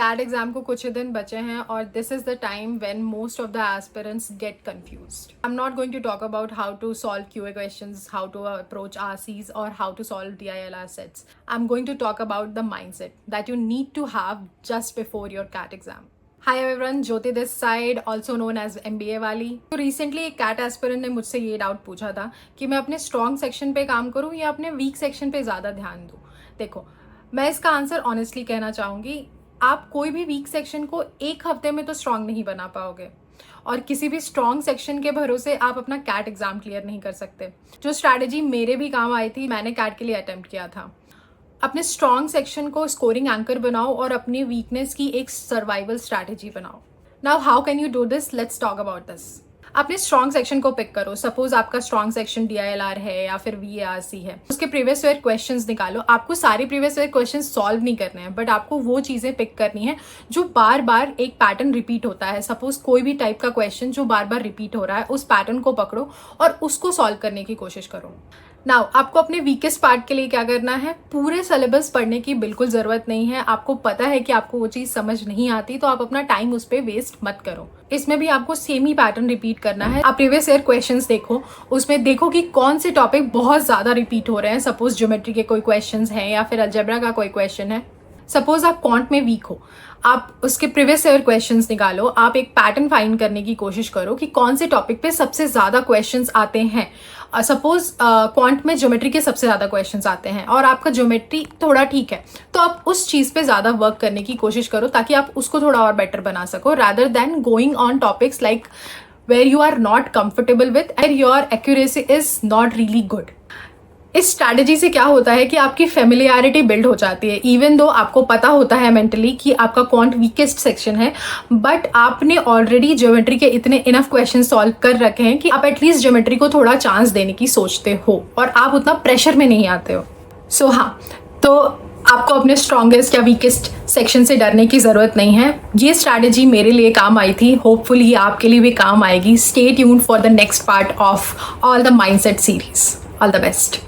Cat exam को कुछ ही दिन बचे हैं और this is the time when most of the aspirants get confused. I am not going to talk about how to solve QA questions, how to approach RCs और how to solve DILR sets. I am going to talk about the mindset that you need to have just before your CAT exam. Hi everyone, Jyoti this side, also known as MBA वाली. तो recently एक cat aspirant ने मुझसे ये doubt पूछा था कि मैं अपने स्ट्रॉन्ग सेक्शन पे काम करूँ या अपने वीक सेक्शन पे ज़्यादा ध्यान दूँ. देखो, मैं इसका आंसर ऑनेस्टली कहना चाहूँगी, आप कोई भी वीक सेक्शन को एक हफ्ते में तो स्ट्रॉन्ग नहीं बना पाओगे और किसी भी स्ट्रॉन्ग सेक्शन के भरोसे आप अपना कैट एग्जाम क्लियर नहीं कर सकते. जो स्ट्रैटेजी मेरे भी काम आई थी, मैंने कैट के लिए अटेम्प्ट किया था. अपने स्ट्रॉन्ग सेक्शन को स्कोरिंग एंकर बनाओ और अपनी वीकनेस की एक सर्वाइवल स्ट्रैटेजी बनाओ. Now how can you do this? Let's talk about this. अपने स्ट्रॉन्ग सेक्शन को पिक करो. सपोज आपका स्ट्रॉन्ग सेक्शन DILR है या फिर VARC है. उसके प्रीवियस ईयर क्वेश्चंस निकालो. आपको सारे प्रीवियस ईयर क्वेश्चंस सॉल्व नहीं करने हैं, बट आपको वो चीज़ें पिक करनी है जो बार बार एक पैटर्न रिपीट होता है. सपोज कोई भी टाइप का क्वेश्चन जो बार बार रिपीट हो रहा है, उस पैटर्न को पकड़ो और उसको सॉल्व करने की कोशिश करो. नाउ आपको अपने वीकेस्ट पार्ट के लिए क्या करना है? पूरे सिलेबस पढ़ने की बिल्कुल ज़रूरत नहीं है. आपको पता है कि आपको वो चीज़ समझ नहीं आती, तो आप अपना टाइम उस पर वेस्ट मत करो. इसमें भी आपको सेम ही पैटर्न रिपीट करना है. आप प्रीवियस ईयर क्वेश्चंस देखो, उसमें देखो कि कौन से टॉपिक बहुत ज़्यादा रिपीट हो रहे हैं. सपोज ज्योमेट्री के कोई क्वेश्चंस हैं या फिर अलजेब्रा का कोई क्वेश्चन है. सपोज आप क्वांट में वीक हो, आप उसके प्रीवियस ईयर क्वेश्चंस निकालो. आप एक पैटर्न फाइंड करने की कोशिश करो कि कौन से टॉपिक पे सबसे ज़्यादा क्वेश्चंस आते हैं. सपोज क्वांट में ज्योमेट्री के सबसे ज़्यादा क्वेश्चंस आते हैं और आपका ज्योमेट्री थोड़ा ठीक है, तो आप उस चीज़ पे ज़्यादा वर्क करने की कोशिश करो ताकि आप उसको थोड़ा और बेटर बना सको, rather than going on topics like where you are not comfortable with and your accuracy is not really good. इस स्ट्रैटेजी से क्या होता है कि आपकी फेमिलियरिटी बिल्ड हो जाती है. इवन दो आपको पता होता है मेंटली कि आपका क्वांट वीकेस्ट सेक्शन है, बट आपने ऑलरेडी ज्योमेट्री के इतने इनफ क्वेश्चन सॉल्व कर रखे हैं कि आप एटलीस्ट ज्योमेट्री को थोड़ा चांस देने की सोचते हो और आप उतना प्रेशर में नहीं आते हो. सो हाँ, तो आपको अपने स्ट्रॉन्गेस्ट या वीकेस्ट सेक्शन से डरने की ज़रूरत नहीं है. ये स्ट्रैटेजी मेरे लिए काम आई थी, होपफुली आपके लिए भी काम आएगी. Stay tuned for the next part of all the mindset series. All the best.